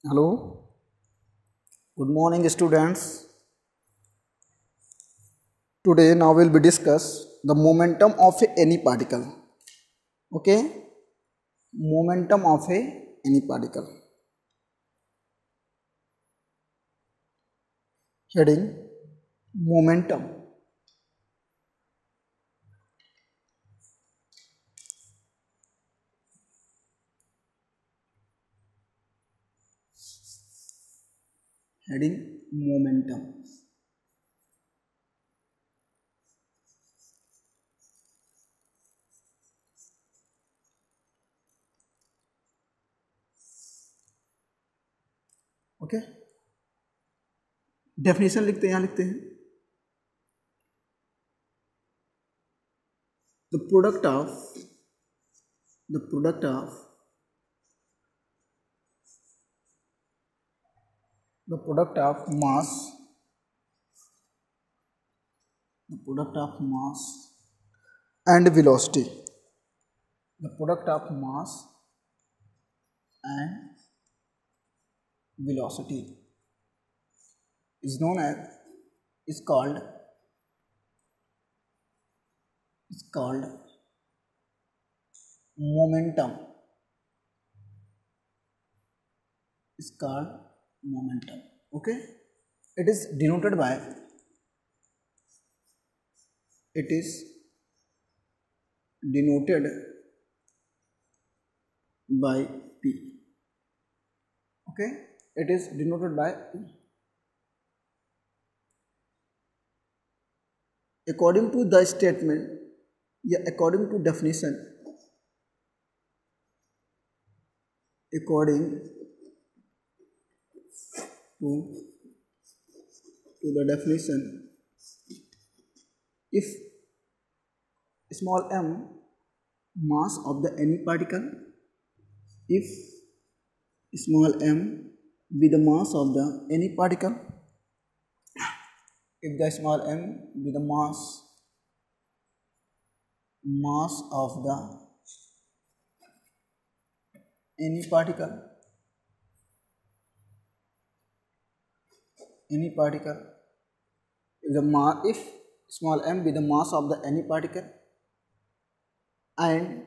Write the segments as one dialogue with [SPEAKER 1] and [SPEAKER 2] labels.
[SPEAKER 1] Hello, good morning, students. Today, now we'll be discuss the momentum of any particle. Okay, momentum of any particle. Heading: Momentum. Heading: Momentum. Okay. Definition लिखते हैं, यहाँ लिखते हैं the product of the product of the product of mass the product of mass and velocity. The product of mass and velocity is known as is called momentum. Is called momentum. Okay, it is denoted by P. Okay, it is denoted by P. According to the statement, according to definition, according to the definition, if small m mass of the any particle, if small m be the mass of the any particle, if the small m be the mass of the any particle, if small m be the mass of the any particle and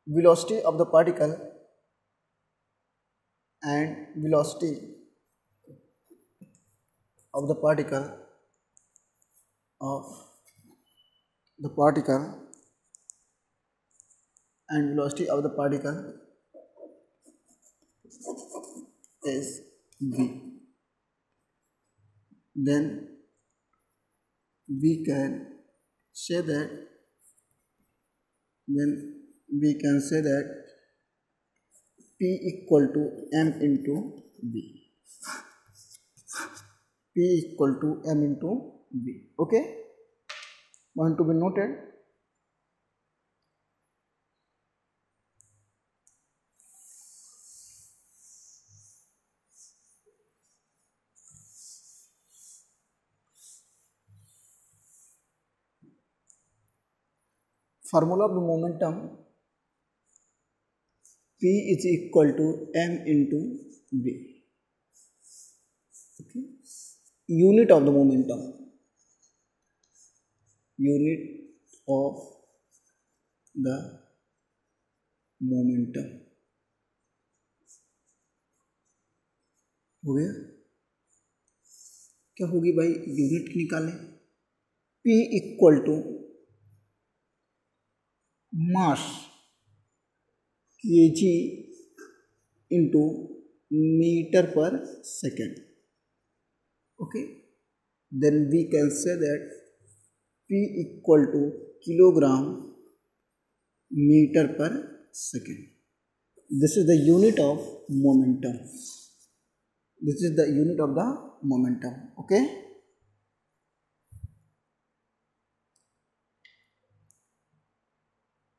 [SPEAKER 1] velocity of the particle is v, then we can say that P equal to m into v. P equal to m into v. Okay, point to be noted. Formula of the momentum: P is equal to m into v. Okay. Unit of the momentum. हो गया? क्या होगी भाई? Unit निकालें. P equal to mass kg into meter per second. Okay, then we can say that P equal to kilogram meter per second. This is the unit of momentum. Okay,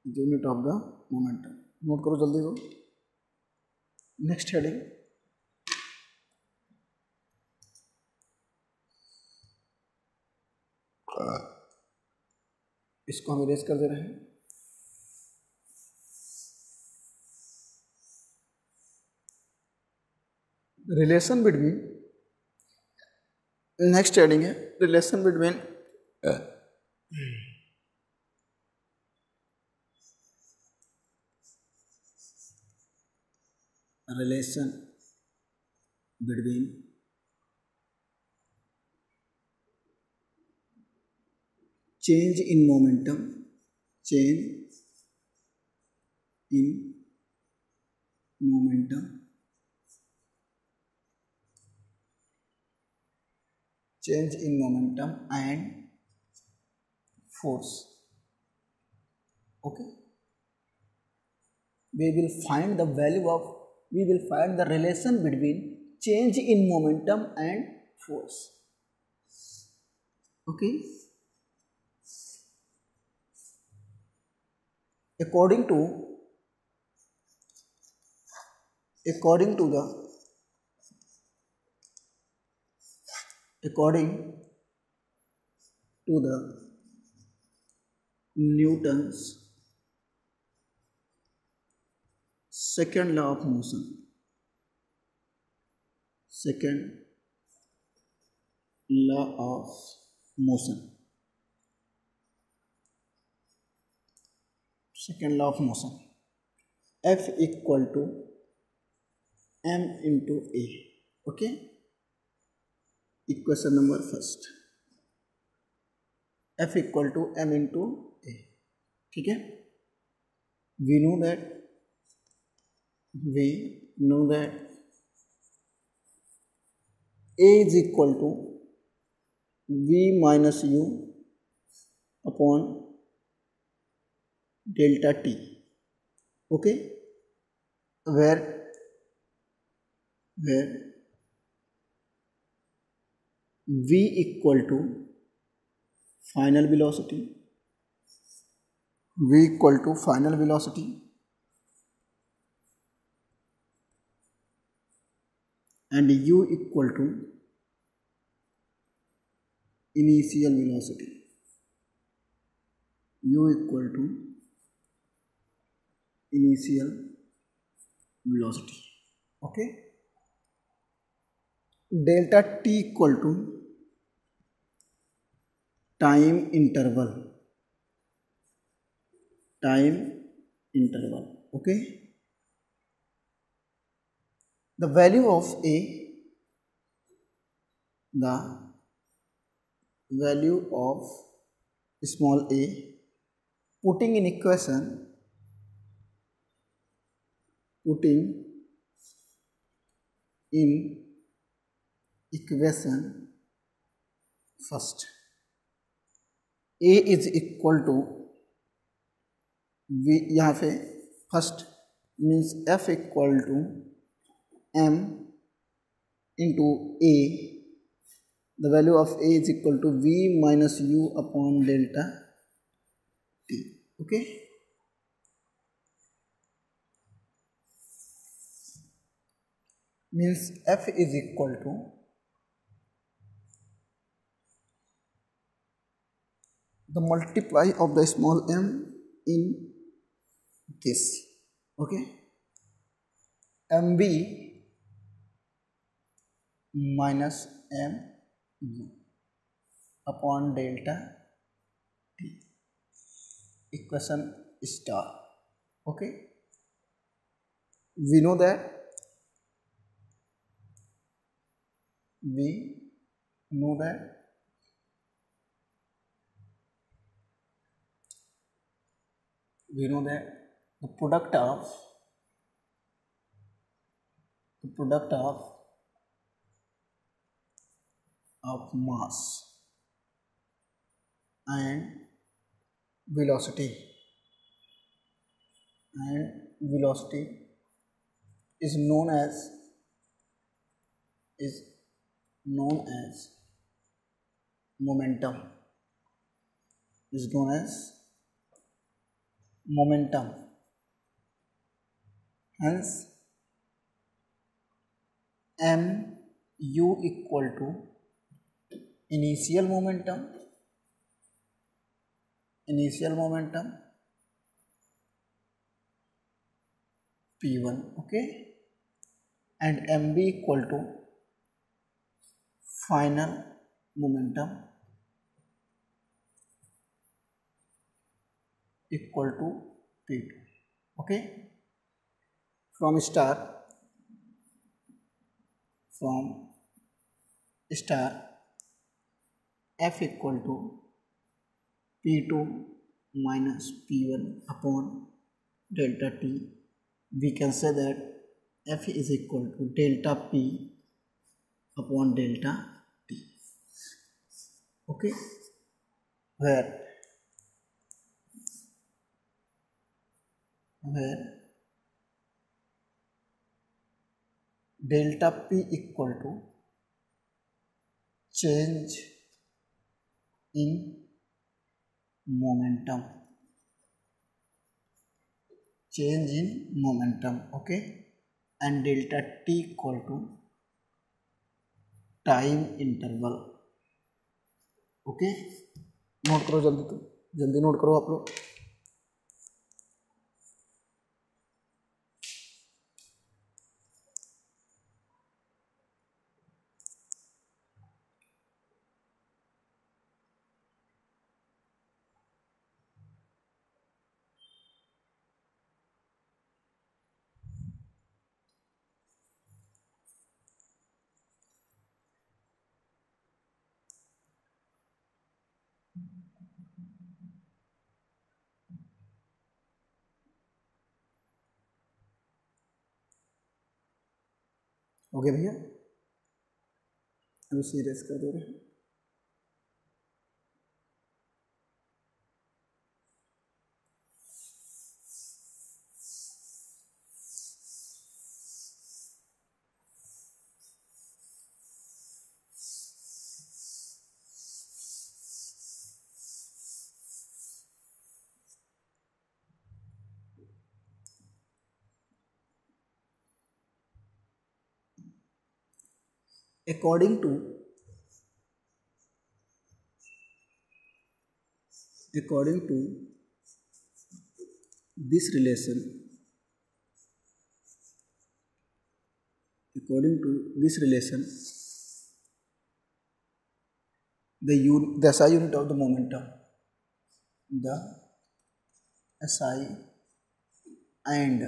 [SPEAKER 1] unit of the momentum. Note करो जल्दी को. Next heading: इसको हम erase कर दे रहे हैं. Relation between, next heading है relation between relation between change in momentum, change in momentum, change in momentum and force. Okay, we will find the relation between change in momentum and force. Okay, according to the Newton's second law of motion, second law of motion, F equal to m into a. Okay, equation number first, F equal to m into a. ठीक है, we know that a is equal to v minus u upon delta t. Okay, where v equal to final velocity, and u equal to initial velocity, Okay, delta t equal to time interval. Okay, the value of small a, putting in equation first, a is equal to v, यहाँ पे first means f equal to m into a, the value of a is equal to v minus u upon delta t. Okay, means f is equal to the multiply of the small m in this. Okay, mv minus mu upon delta t, equation star. Okay, we know that the product of mass and velocity is known as momentum. Hence mu equal to initial momentum p1. Okay, and mb equal to final momentum equal to p2. Okay, from star f equal to p2 minus p1 upon delta t. We can say that f is equal to delta p upon delta t. Okay, where delta p equal to change in momentum, okay, and delta t equal to time interval. Okay, note करो जल्दी, तो जल्दी note करो आप लोग. Okay भैया, अभी serious कर दे रहे हैं. According to this relation, the SI unit of the momentum, the SI and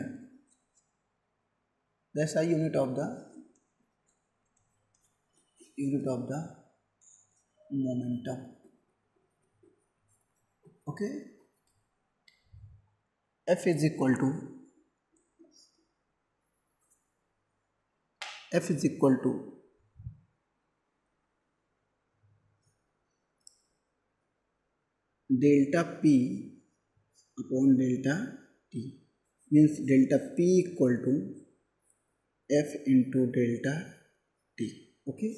[SPEAKER 1] the SI unit of the momentum. Okay, F is equal to delta P upon delta T, means delta P equal to F into delta T. Okay,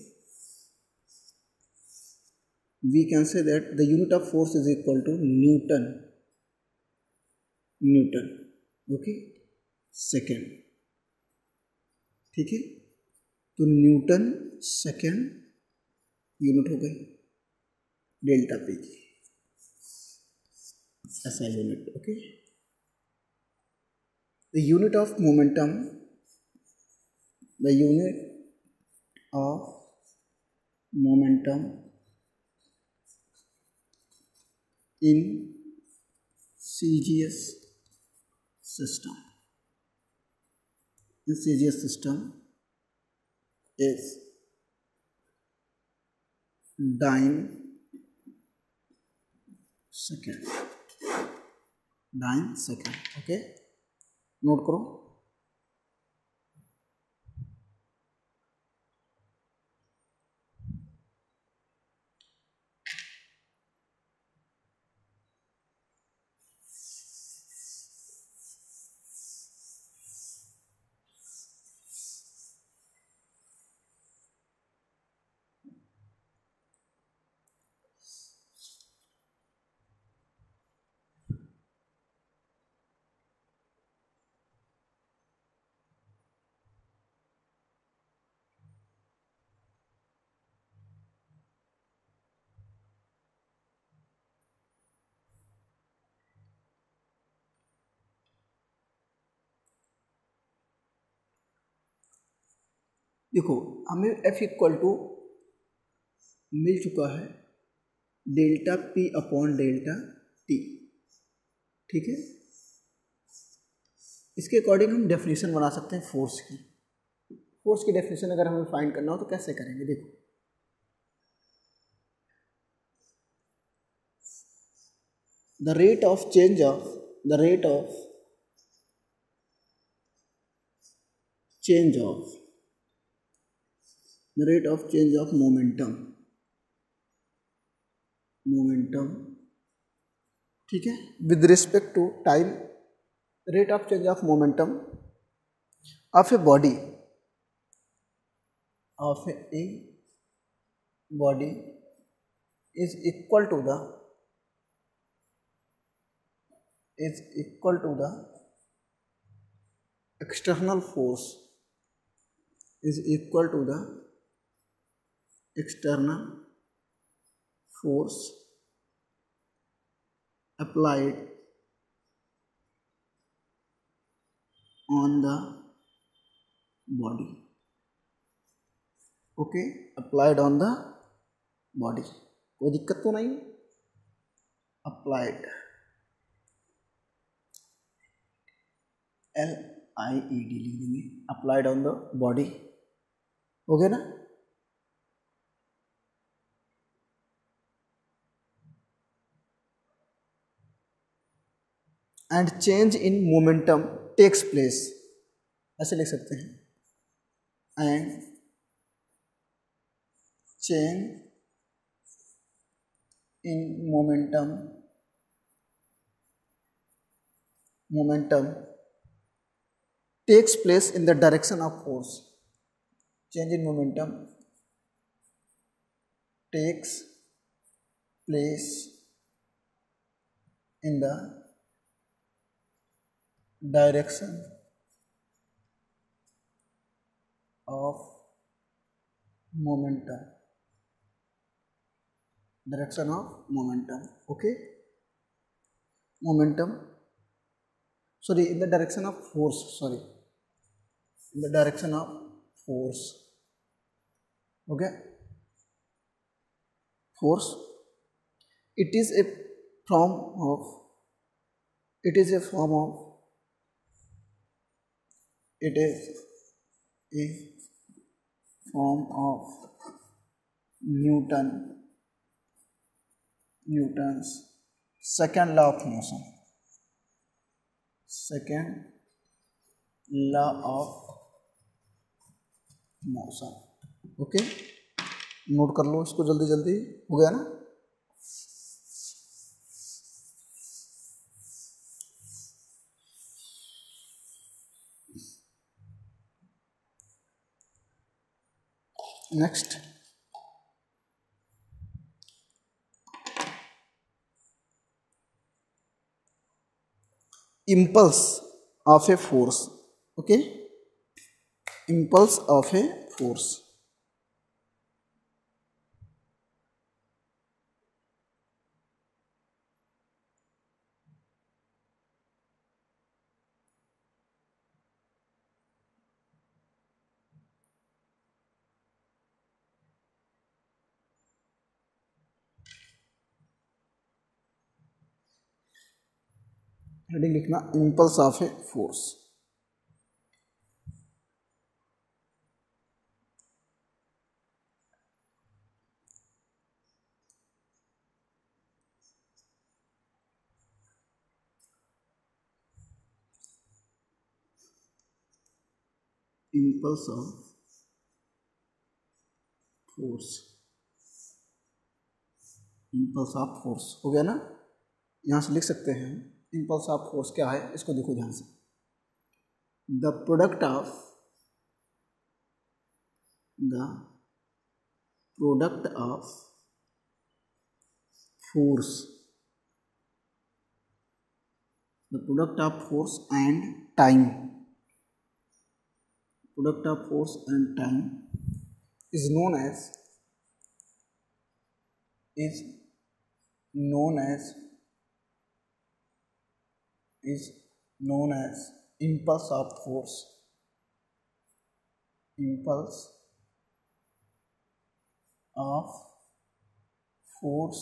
[SPEAKER 1] we can say that the unit of force is equal to Newton. Okay, second. ठीक है, तो Newton second unit हो गई delta P की, ऐसा unit. Okay, the unit of momentum in CGS system. In CGS system is dyne second. Okay, note करो. देखो हमें F इक्वल टू मिल चुका है delta P upon delta T, ठीक है। इसके अकॉर्डिंग हम डेफिनेशन बना सकते हैं फोर्स की। फोर्स की डेफिनेशन अगर हमें फाइंड करना हो तो कैसे करेंगे, देखो the rate of change of the rate of change of the rate of change of momentum, ठीक है, with respect to time, rate of change of momentum of a body is equal to the external force, is equal to the external force applied on the body, okay, applied on the body, कोई दिक्कत तो नहीं। Applied LIED लिख देंगे, applied on the body, हो गया ना। And change in momentum takes place, ऐसे लिख सकते हैं, and change in momentum takes place in the direction of force. Change in momentum takes place in the direction of momentum, okay, in the direction of force, in the direction of force, okay, force, it is a form of Newton's second law of motion, okay, note कर लो इसको जल्दी जल्दी, हो गया ना। Next, impulse of a force, okay, impulse of a force, heading लिखना impulse of a force, impulse of force, हो गया ना। यहाँ से लिख सकते हैं impulse of force क्या है, इसको देखो ध्यान से, the product of force and time, is known as impulse of force, of force,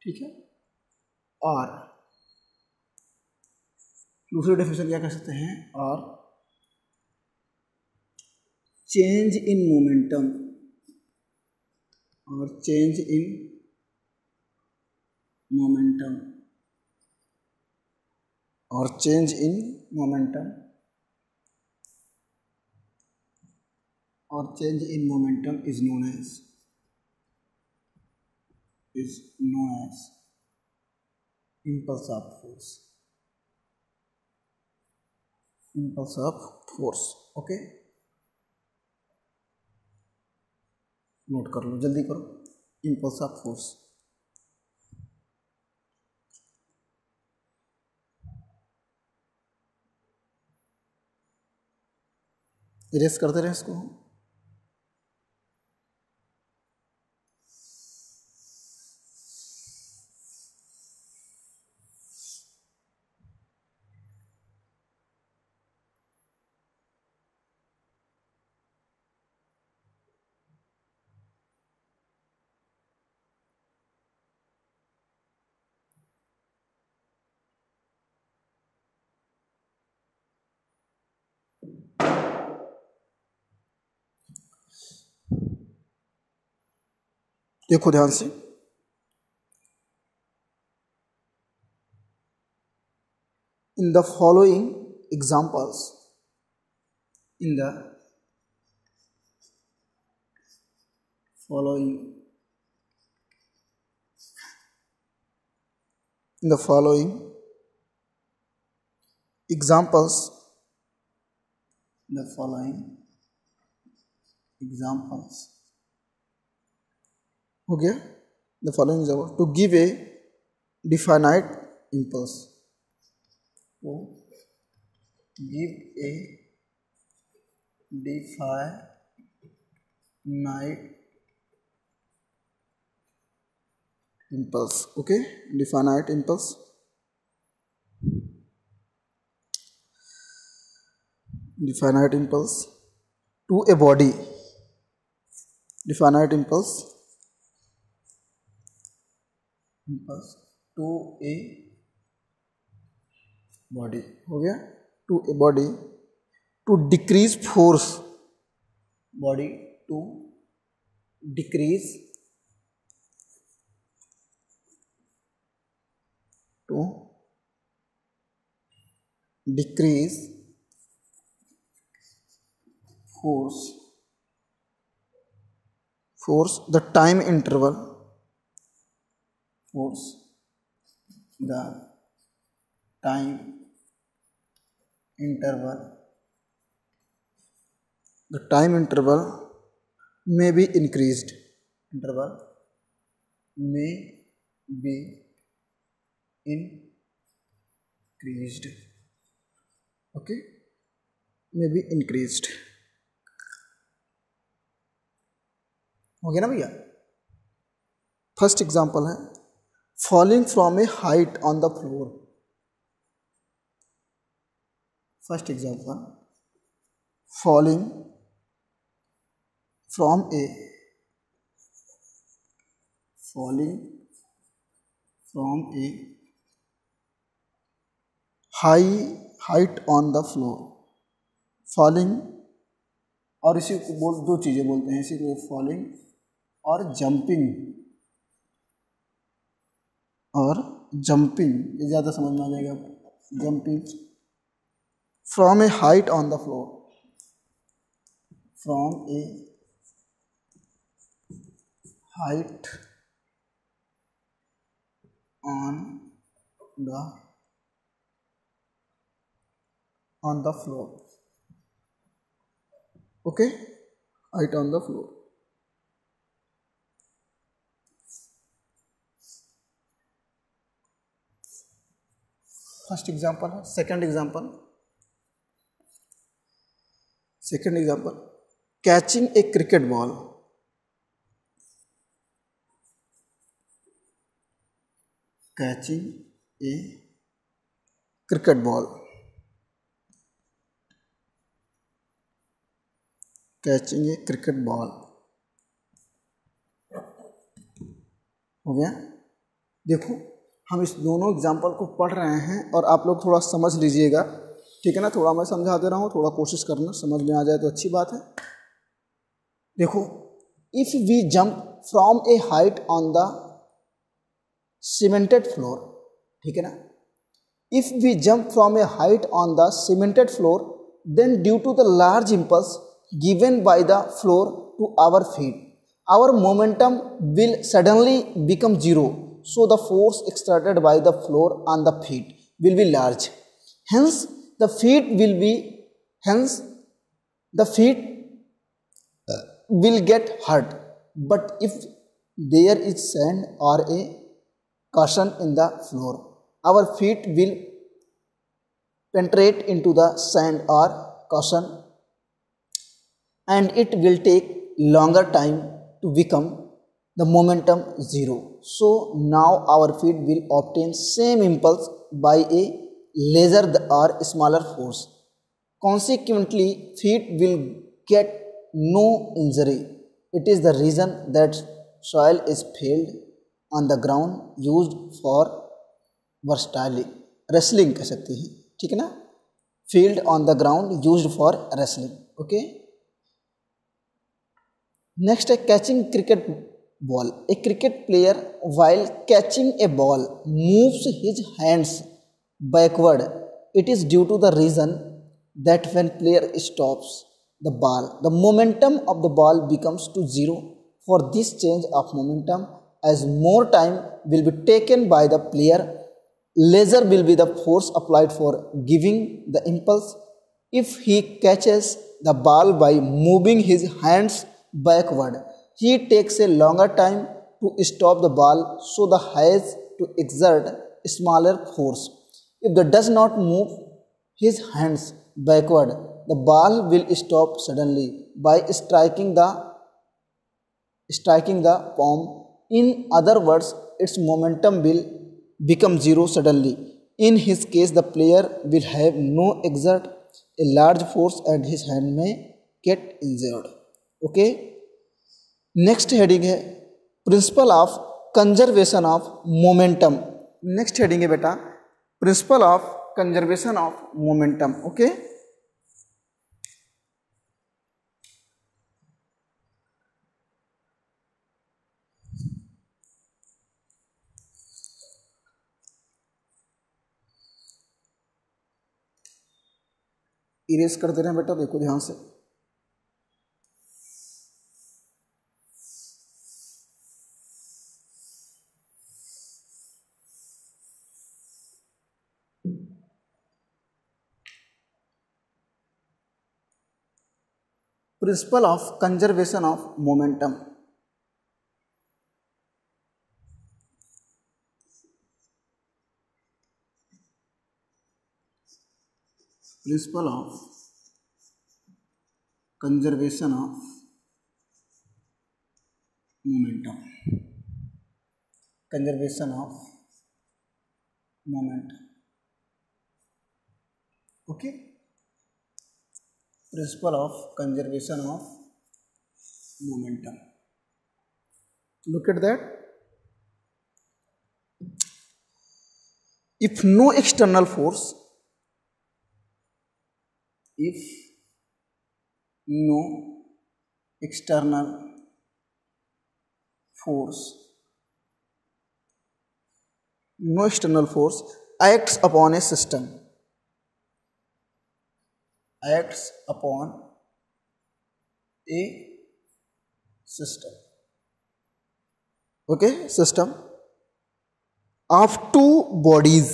[SPEAKER 1] ठीक है। और दूसरी डेफिनेशन क्या कह सकते हैं, और चेंज इन मोमेंटम, और चेंज इन मोमेंटम, और चेंज इन मोमेंटम, और change in momentum is known as impulse of force, impulse of force, okay. Note कर लो, जल्दी करो, impulse of force। इरेज करते रहे इसको। देखो ध्यान से, in the following examples, in the following examples, the following examples, हो गया, the following example, to give a definite impulse, to give a definite impulse, okay, definite impulse, definite impulse to a body, definite impulse to a body, हो गया, to a body to decrease force, body to decrease force the time interval, force the time interval, the time interval may be increased, interval may be increased, okay, may be increased, हो गया ना भैया। First example है falling from a height on the floor, first example falling from a height on the floor, falling, और इसी को दो चीज़ें बोलते हैं इसी को, फॉलिंग और जंपिंग, ये ज़्यादा समझ में आ जाएगा, jumping from a height on the floor, from a height on the floor, okay, height on the floor। First example है। सेकंड एग्जांपल कैचिंग ए क्रिकेट बॉल, कैचिंग ए क्रिकेट बॉल, कैचिंग ए cricket ball हो गया। देखो हम इस दोनों example को पढ़ रहे हैं और आप लोग थोड़ा समझ लीजिएगा, ठीक है ना। थोड़ा मैं समझा दे रहा हूँ, थोड़ा कोशिश करना, समझ में आ जाए तो अच्छी बात है। देखो, if we jump from a height on the cemented floor, ठीक है ना, if we jump from a height on the cemented floor, then due to the large impulse given by the floor to our feet, our momentum will suddenly become zero, so the force exerted by the floor on the feet will be large. Hence the feet will get hurt. But if there is sand or a cushion in the floor, our feet will penetrate into the sand or cushion, and it will take longer time to become the momentum zero. So now our feet will obtain same impulse by a lesser or smaller force. Consequently, feet will get no injury. It is the reason that soil is filled on the ground used for wrestling कह सकते हैं, ठीक है ना, field on the ground used for wrestling. Okay, next है catching cricket ball. A cricket player while catching a ball moves his hands backward. It is due to the reason that when player stops the ball, the momentum of the ball becomes to zero. For this change of momentum, as more time will be taken by the player, lesser will be the force applied for giving the impulse. If he catches the ball by moving his hands backward, he takes a longer time to stop the ball, so the has to exert smaller force. If he does not move his hands backward, the ball will stop suddenly by striking the palm. In other words, its momentum will become zero suddenly. In his case, the player will have no exert a large force and his hand may get injured. Okay. Next heading है principle of conservation of momentum. Next heading है बेटा principle of conservation of momentum. Okay, erase कर दे रहे हैं बेटा, देखो ध्यान से। Principle of conservation of momentum. Principle of conservation of momentum, conservation of momentum. Okay, principle of conservation of momentum. Look at that, if no external force acts upon a system, okay, system of two bodies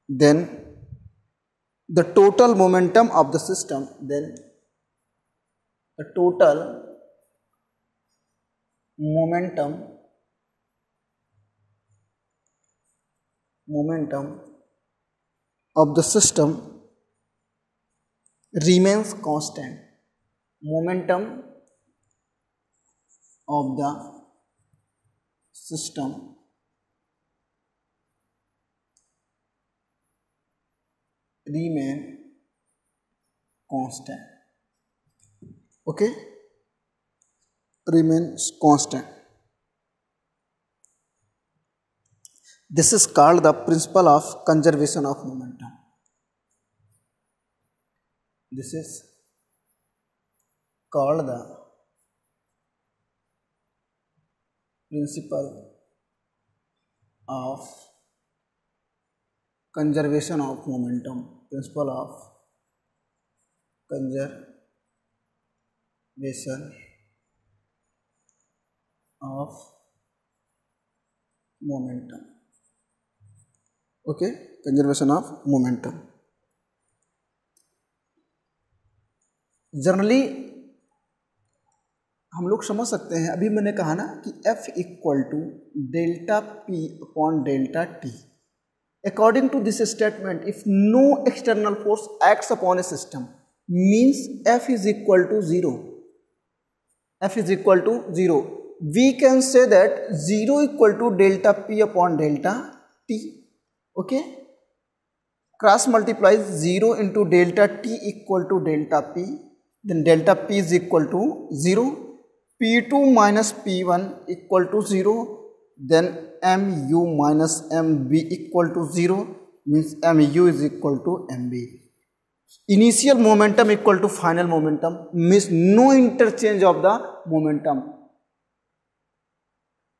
[SPEAKER 1] then the total momentum of the system, of the system remains constant. Momentum of the system remain constant. Okay, remains constant. This is called the principle of conservation of momentum. This is called the principle of conservation of momentum. Principle of conservation of momentum. Okay, conservation of momentum. Generally हम लोग समझ सकते हैं, अभी मैंने कहा ना कि F equal to delta P upon delta T. According to this statement, if no external force acts upon a system, means F is equal to 0. F is equal to 0. We can say that 0 equal to delta P upon delta T. Okay? Cross multiplies 0 into delta T equal to delta P. Then delta P is equal to 0. P2 minus P1 equal to 0. Then mu minus mb equal to 0, means mu is equal to mb. Initial momentum equal to final momentum, means no interchange of the momentum.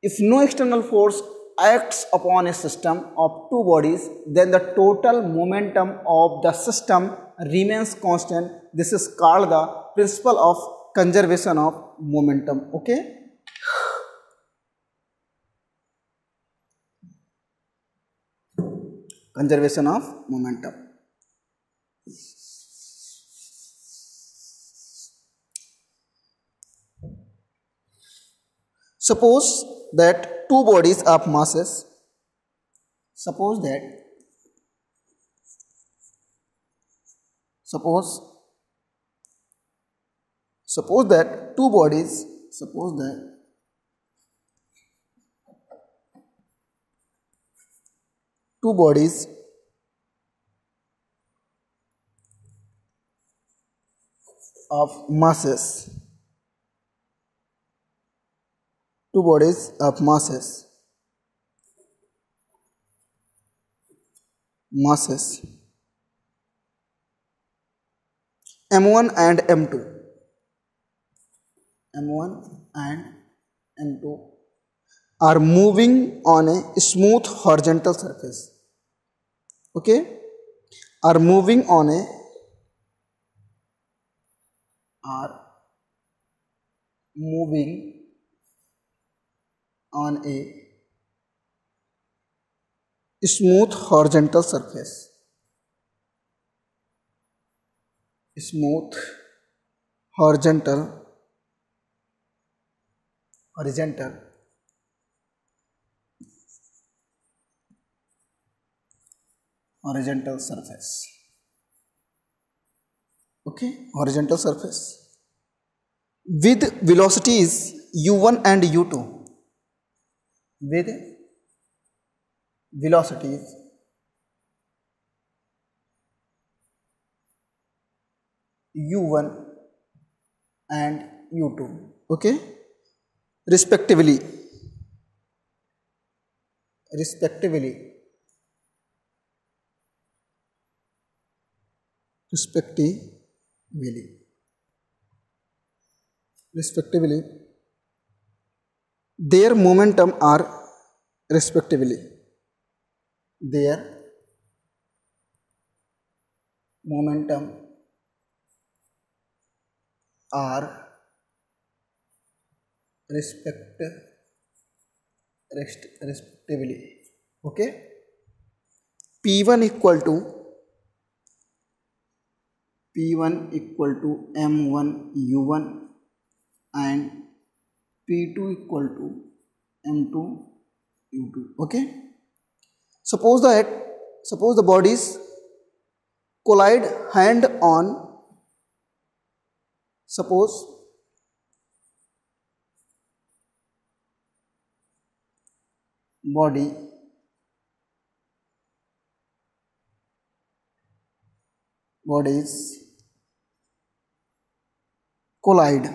[SPEAKER 1] If no external force acts upon a system of two bodies, then the total momentum of the system remains constant. This is called the principle of conservation of momentum. Okay. Conservation of momentum. Suppose that two bodies of masses, suppose that two bodies, suppose that two bodies of masses, two bodies of masses m1 and m2 are moving on a smooth horizontal surface. Okay, are moving on a smooth horizontal surface. Smooth horizontal surface. Okay, horizontal surface with velocities u1 and u2, with velocities u1 and u2. Okay, respectively. Their momentum are respectively respectively. Okay, P1 equal to m1 u1 and P2 equal to m2 u2. Okay, suppose the bodies collide hand on. Suppose body bodies collide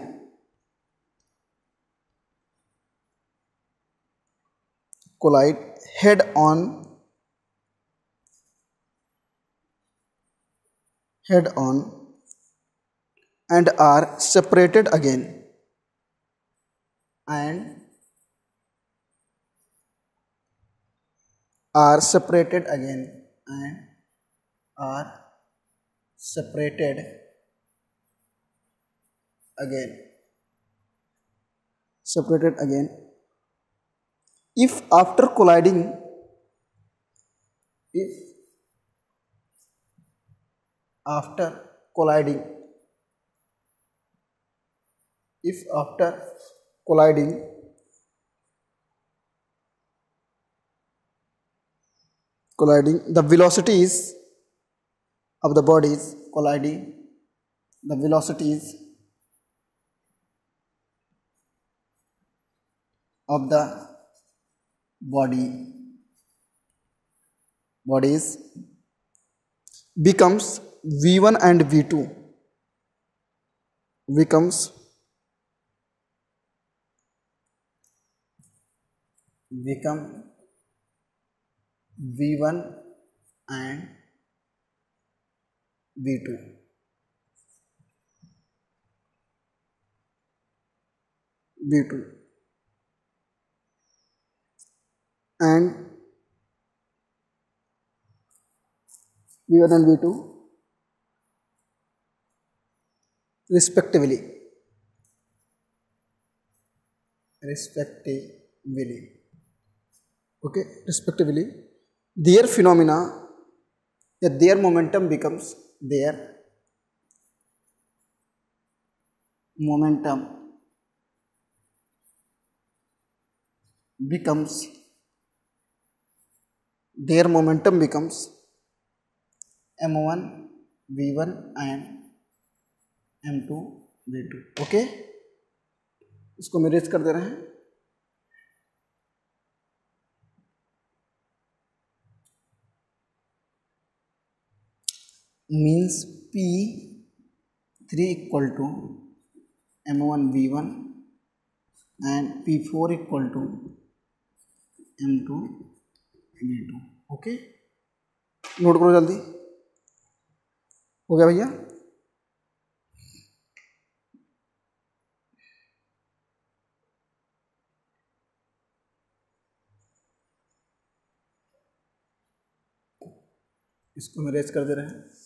[SPEAKER 1] head on and are separated again and are separated again and are separated again if after colliding if after colliding if after colliding the velocities of the bodies colliding the velocities of the bodies becomes v1 and v2 becomes v1 and v2 and v1 and v2 respectively okay, respectively their phenomena their momentum becomes their momentum becomes m1 v1 and m2 v2 okay इसको marriage कर दे रहे हैं means P3 equal to m1 v1 and P4 equal to m2 v2 okay note करो जल्दी हो गया भैया इसको मेरेज कर दे रहे हैं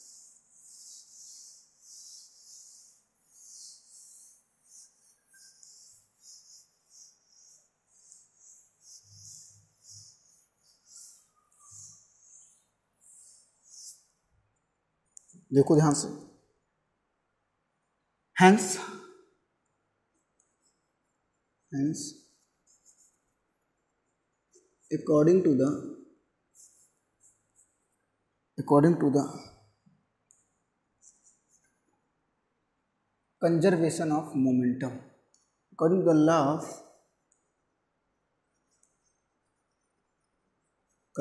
[SPEAKER 1] देखो ध्यान से hence according to the conservation of momentum according to the law of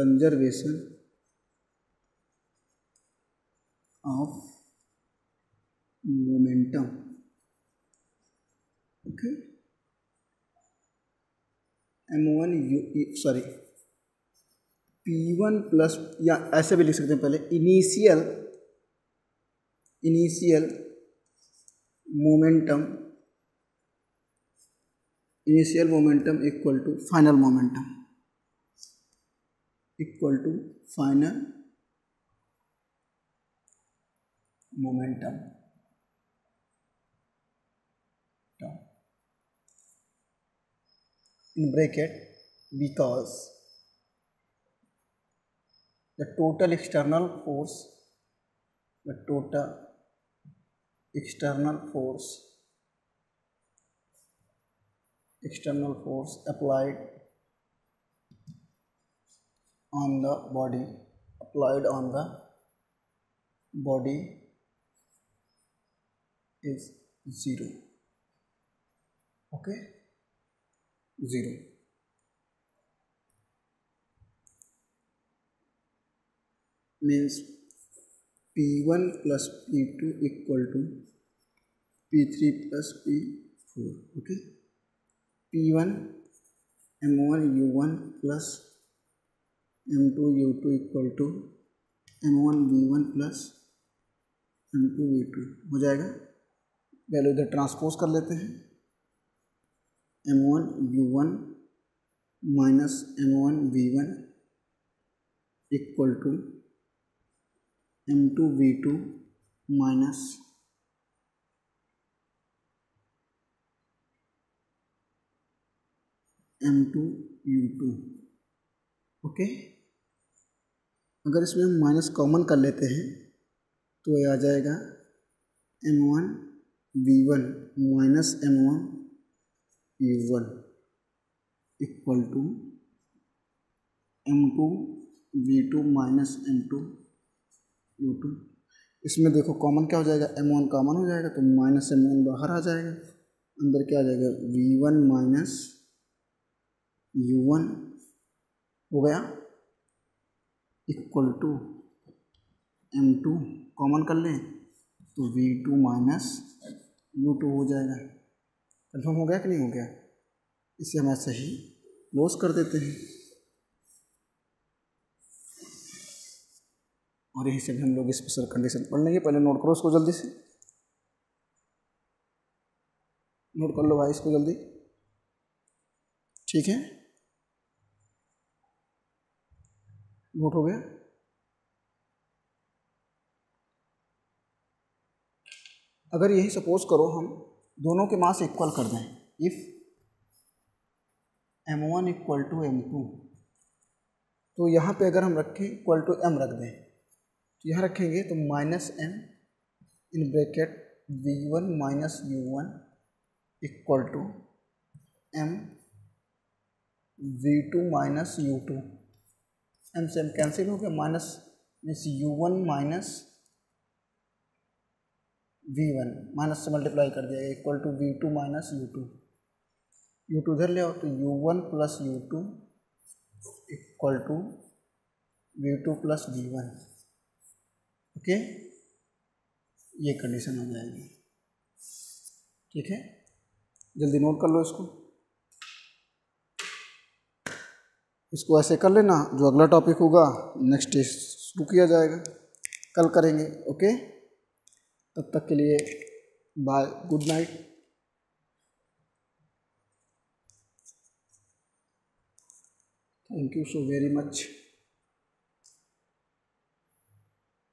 [SPEAKER 1] conservation of momentum okay m1 sorry p1 plus या ऐसे भी लिख सकते हैं पहले initial momentum equal to final momentum in bracket because the total external force applied on the body is 0 okay 0 means P P1 plus P2 equal to P3 plus P4. Okay, P1 M1 U1 plus M2 U2 equal to M1 V1 plus M2 V2 हो जाएगा. Value इधर transpose कर लेते हैं. M1 U1 minus M1 V1 equal to M2 V2 minus M2 U2. Okay, अगर इसमें हम minus common कर लेते हैं तो ये आ जाएगा M1 V1 minus M1 U1 equal to M2 V2 minus M2 U2. इसमें देखो कॉमन क्या हो जाएगा, M1 कॉमन हो जाएगा तो माइनस M1 बाहर आ जाएगा. अंदर क्या आ जाएगा, V1 माइनस U1 हो गया इक्वल टू M2 कॉमन कर लें तो V2 माइनस U2 हो जाएगा. कन्फर्म हो गया कि नहीं हो गया? इसे हम ऐसे ही क्लोज कर देते हैं और यहीं से भी हम लोग स्पेशल कंडीशन पढ़ लेंगे. पहले नोट करो इसको, जल्दी से नोट कर लो भाई इसको जल्दी. ठीक है, नोट हो गया. अगर यही सपोज करो हम दोनों के मास इक्वल कर दें, if M1 equal to M2, तो यहाँ पे अगर हम रखें इक्वल टू M रख दें तो यहाँ रखेंगे तो minus M in bracket V1 minus U1 equal to M V2 minus U2. M से M कैंसिल हो गया, minus means U1 minus V1 minus से मल्टीप्लाई कर दिया equal to V2 minus U2. U2 इधर ले आओ तो U1 plus U2 equal to V2 plus V1. Okay, ये कंडीशन हो जाएगी. ठीक है, जल्दी नोट कर लो इसको. इसको ऐसे कर लेना, जो अगला टॉपिक होगा नेक्स्ट डे शुरू किया जाएगा, कल करेंगे. ओके, तब तक के लिए bye, good night. Thank you so very much.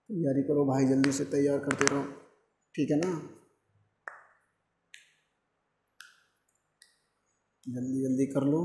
[SPEAKER 1] तैयारी करो भाई, जल्दी से तैयार करते रहो. ठीक है ना, जल्दी जल्दी कर लो.